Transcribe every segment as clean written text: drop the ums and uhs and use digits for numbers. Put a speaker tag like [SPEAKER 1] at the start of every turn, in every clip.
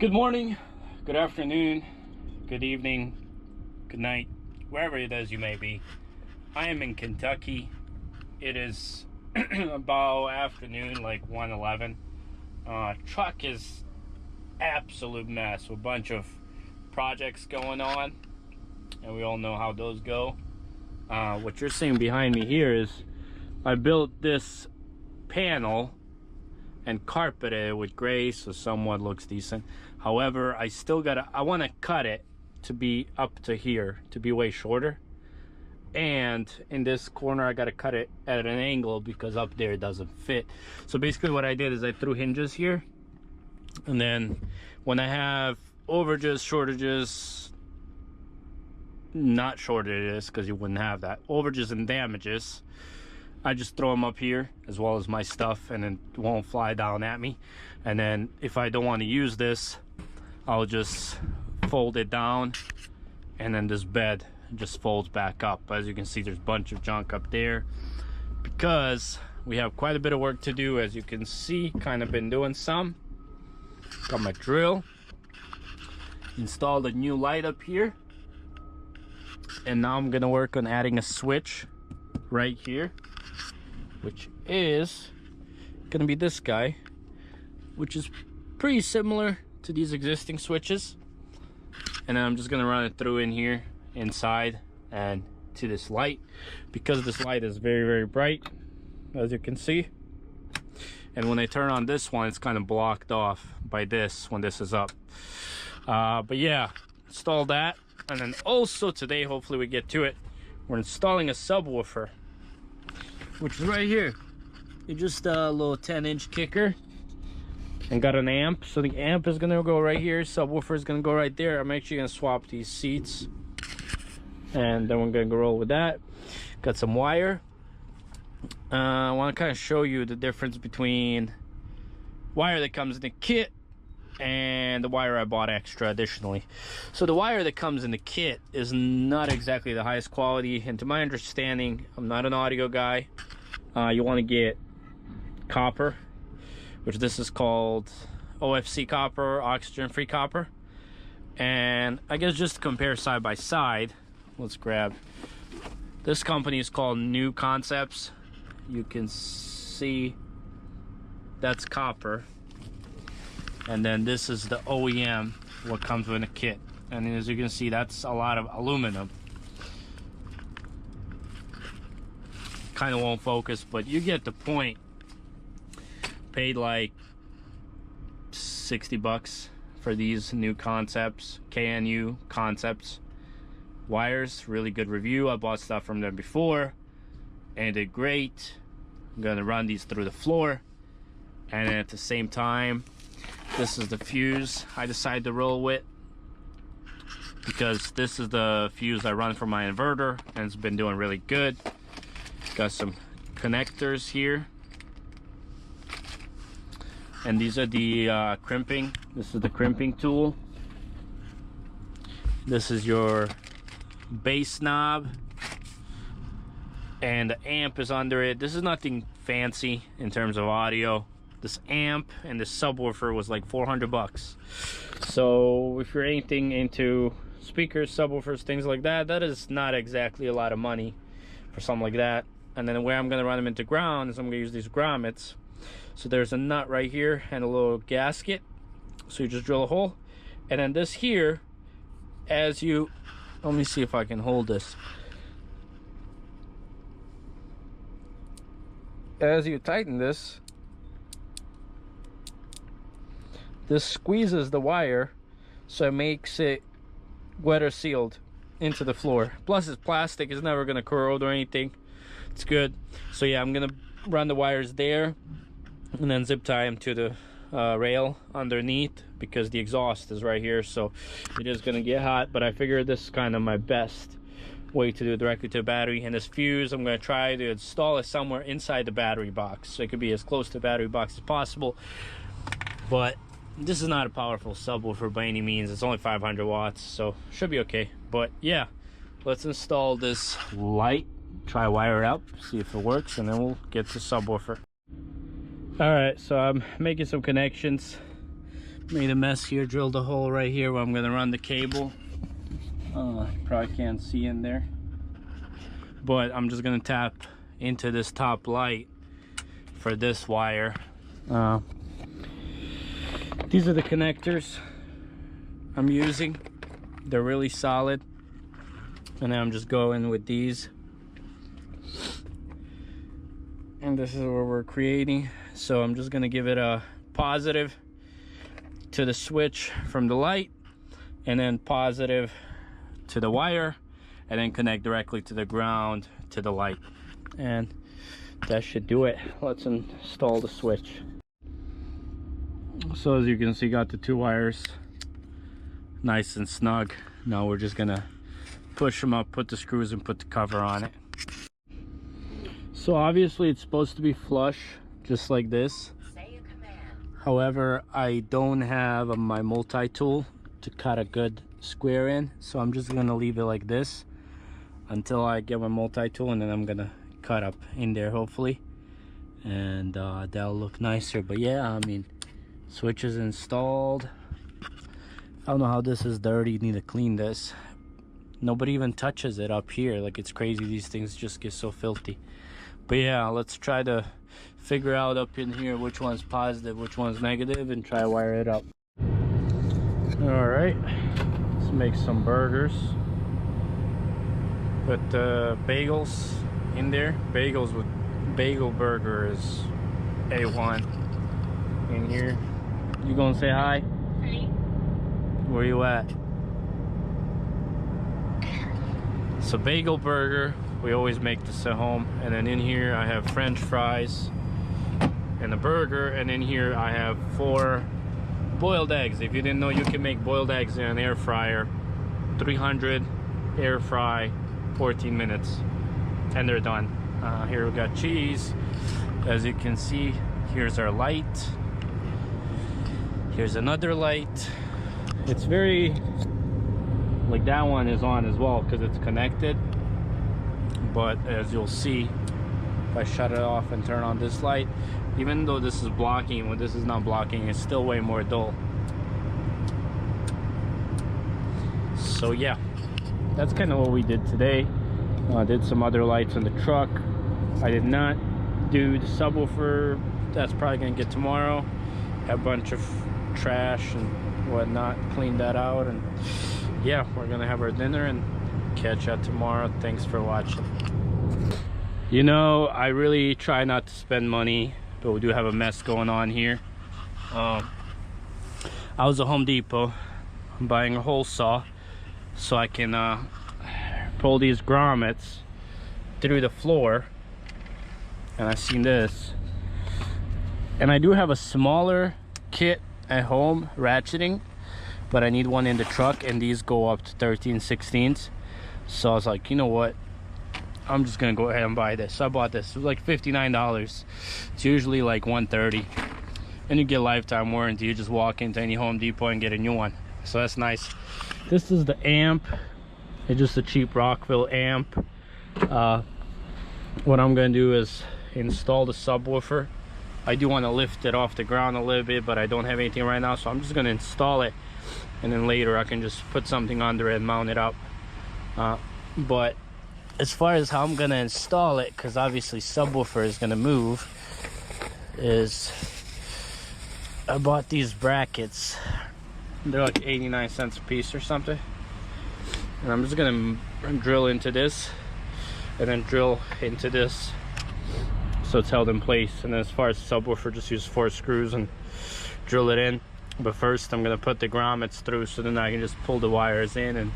[SPEAKER 1] Good morning, good afternoon, good evening, good night, wherever it is you may be. I am in Kentucky. It is about afternoon, like 1:11. Truck is absolute mess with a bunch of projects going on, and we all know how those go. What you're seeing behind me here is I built this panel and carpeted it with gray, so somewhat looks decent. However, I want to cut it to be up to here, to be way shorter. And in this corner, I got to cut it at an angle because up there it doesn't fit. So basically what I did is I threw hinges here. And then when I have overages, shortages, not shortages because you wouldn't have that, overages and damages, I just throw them up here as well as my stuff, and then it won't fly down at me. And then if I don't want to use this, I'll just fold it down, and then this bed just folds back up. As you can see, there's a bunch of junk up there because we have quite a bit of work to do. As you can see, kind of been doing some. Got my drill, installed a new light up here, and now I'm gonna work on adding a switch right here, which is gonna be this guy, which is pretty similar to these existing switches. And then I'm just gonna run it through in here inside and to this light, because this light is very, very bright, as you can see. And when I turn on this one, it's kind of blocked off by this when this is up. But yeah, install that. And then also today, hopefully we get to it, we're installing a subwoofer, which is right here. It's just a little 10-inch kicker and got an amp. So the amp is gonna go right here, subwoofer is gonna go right there. I'm actually gonna swap these seats, and then we're gonna go roll with that. Got some wire. I want to kind of show you the difference between wire that comes in the kit and the wire I bought extra additionally. So the wire that comes in the kit is not exactly the highest quality, and to my understanding, I'm not an audio guy. You want to get copper, which this is called OFC copper, oxygen free copper. And I guess just to compare side by side, let's grab this. Company is called New Concepts. You can see that's copper, and then this is the OEM, what comes with a kit. And as you can see, that's a lot of aluminum. Kind of won't focus, but you get the point. Paid like 60 bucks for these New Concepts, KNU Concepts wires. Really good review. I bought stuff from them before and it did great. I'm gonna run these through the floor, and then at the same time, this is the fuse I decided to roll with, because this is the fuse I run for my inverter and it's been doing really good. Got some connectors here, and these are the crimping. This is the crimping tool. This is your bass knob, and the amp is under it. This is nothing fancy in terms of audio. This amp and this subwoofer was like 400 bucks. So if you're anything into speakers, subwoofers, things like that, that is not exactly a lot of money for something like that. And then the way I'm gonna run them into ground is I'm gonna use these grommets. So there's a nut right here and a little gasket. So you just drill a hole. And then this here, as you, let me see if I can hold this. As you tighten this, this squeezes the wire, so it makes it weather sealed into the floor. Plus it's plastic, it's never gonna corrode or anything. It's good. So yeah, I'm gonna run the wires there and then zip tie them to the rail underneath, because the exhaust is right here, so it is gonna get hot. But I figured this is kind of my best way to do it directly to the battery. And this fuse, I'm gonna try to install it somewhere inside the battery box, so it could be as close to the battery box as possible. But this is not a powerful subwoofer by any means. It's only 500 watts, so should be okay. But yeah, let's install this light, try wire it up, see if it works, and then we'll get the subwoofer. All right, so I'm making some connections Made a mess here, drilled a hole right here where I'm gonna run the cable. Probably can't see in there, but I'm just gonna tap into this top light for this wire. These are the connectors I'm using. They're really solid, and then I'm just going with these, and this is what we're creating. So I'm just gonna give it a positive to the switch from the light, and then positive to the wire, and then connect directly to the ground to the light, and that should do it. Let's install the switch. So as you can see, got the two wires nice and snug. Now we're just gonna push them up, put the screws, and put the cover on it. So obviously it's supposed to be flush, just like this. However, I don't have my multi-tool to cut a good square in, so I'm just gonna leave it like this until I get my multi-tool, and then I'm gonna cut up in there hopefully, and that'll look nicer. But yeah, I mean, switch is installed. I don't know how this is dirty. Need to clean this. Nobody even touches it up here. Like, it's crazy, these things just get so filthy. But yeah, let's try to figure out up in here which one's positive, which one's negative, and try to wire it up. All right, let's make some burgers. Put the bagels in there. Bagels with bagel burger is A1 in here. You gonna say hi? Hi. Where you at? So bagel burger, we always make this at home. And then in here I have French fries and a burger, and in here I have 4 boiled eggs. If you didn't know, you can make boiled eggs in an air fryer. 300 air fry, 14 minutes, and they're done. Here we got cheese. As you can see, here's our light. Here's another light. It's very, like, that one is on as well because it's connected. But as you'll see, if I shut it off and turn on this light, even though this is blocking, when this is not blocking, it's still way more dull. So yeah, that's kind of what we did today. Did some other lights on the truck. I did not do the subwoofer. That's probably gonna get tomorrow. Have a bunch of trash and whatnot, clean that out, and yeah, we're gonna have our dinner and catch up tomorrow. Thanks for watching. You know, I really try not to spend money, but we do have a mess going on here. I was at Home Depot. I'm buying a hole saw so I can pull these grommets through the floor, and I seen this, and I do have a smaller kit at home ratcheting, but I need one in the truck, and these go up to 13/16. So I was like, you know what, I'm just gonna go ahead and buy this. So I bought this. It was like $59. It's usually like $130, and you get lifetime warranty. You just walk into any Home Depot and get a new one, so that's nice. This is the amp. It's just a cheap Rockville amp. What I'm gonna do is install the subwoofer. I do want to lift it off the ground a little bit, but I don't have anything right now, so I'm just gonna install it, and then later I can just put something under it and mount it up. But as far as how I'm gonna install it, because obviously subwoofer is gonna move, is I bought these brackets. They're like 89 cents a piece or something, and I'm just gonna drill into this and then drill into this so it's held in place. And then as far as the subwoofer, just use 4 screws and drill it in. But first I'm gonna put the grommets through, so then I can just pull the wires in, and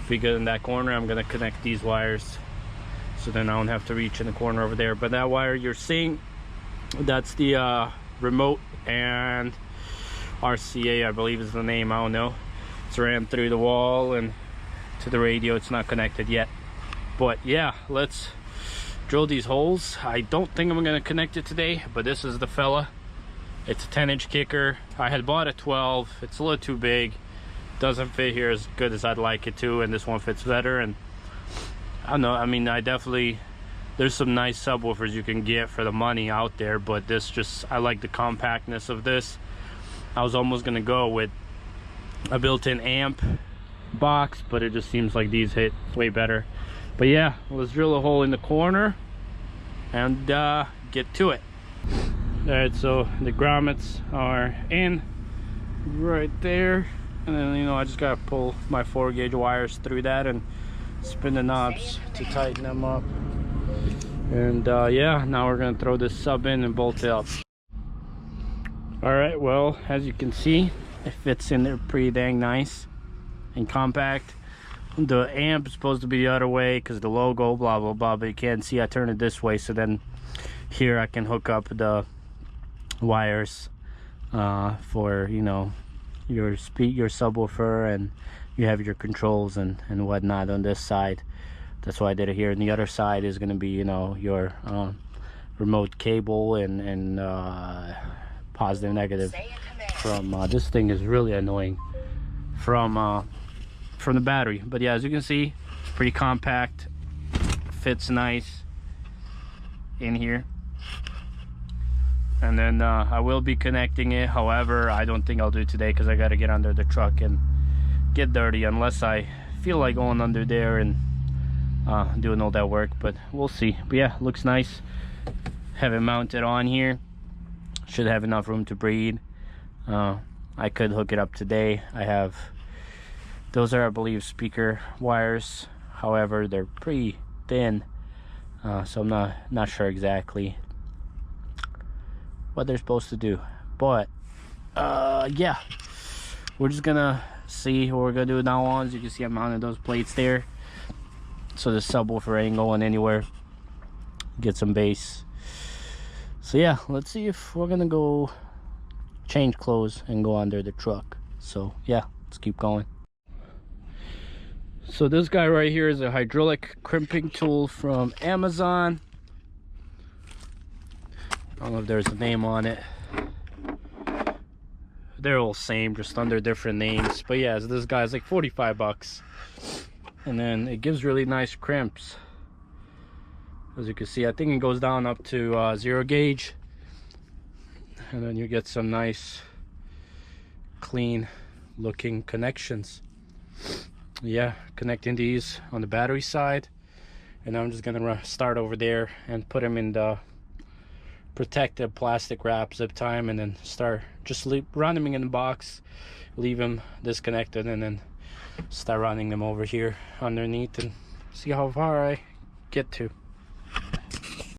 [SPEAKER 1] be good in that corner. I'm gonna connect these wires so then I don't have to reach in the corner over there. But that wire you're seeing, that's the remote and RCA, I believe is the name, I don't know. It's ran through the wall and to the radio. It's not connected yet. But yeah, let's drill these holes. I don't think I'm gonna connect it today, but this is the fella. It's a 10-inch kicker. I had bought a 12. It's a little too big. Doesn't fit here as good as I'd like it to, and this one fits better. And I don't know, I mean, I definitely, there's some nice subwoofers you can get for the money out there, but this just, I like the compactness of this. I was almost gonna go with a built-in amp box, but it just seems like these hit way better. But yeah, let's drill a hole in the corner and get to it. All right, so the grommets are in right there, and then, you know, I just gotta pull my 4-gauge wires through that and spin the knobs to tighten them up. And yeah, now we're gonna throw this sub in and bolt it up. All right, well, as you can see, it fits in there pretty dang nice and compact. The amp is supposed to be the other way because the logo, blah blah blah, but you can't see I turn it this way, so then here I can hook up the wires for, you know, your subwoofer, and you have your controls and whatnot on this side. That's why I did it here. And the other side is going to be, you know, your remote cable and positive, negative from this thing is really annoying from the battery. But yeah, as you can see, pretty compact, fits nice in here. And then I will be connecting it. However, I don't think I'll do it today because I got to get under the truck and get dirty, unless I feel like going under there and doing all that work. But we'll see. But yeah, looks nice. Have it mounted on here. Should have enough room to breathe. I could hook it up today. I have, those are, I believe, speaker wires. However, they're pretty thin, so I'm not sure exactly what they're supposed to do. But yeah, we're just gonna see what we're gonna do now on. As you can see, I mounted those plates there, so the subwoofer ain't going anywhere. Get some bass. So yeah, let's see if we're gonna go change clothes and go under the truck. So yeah, let's keep going. So this guy right here is a hydraulic crimping tool from Amazon. I don't know if there's a name on it. They're all same, just under different names. But yeah, so this guy's like 45 bucks. And then it gives really nice crimps. As you can see, I think it goes down up to 0 gauge. And then you get some nice, clean looking connections. Yeah, connecting these on the battery side. And I'm just gonna start over there and put them in the protective plastic wrap zip time, and then start just run them in the box, leave them disconnected, and then start running them over here underneath and see how far I get to.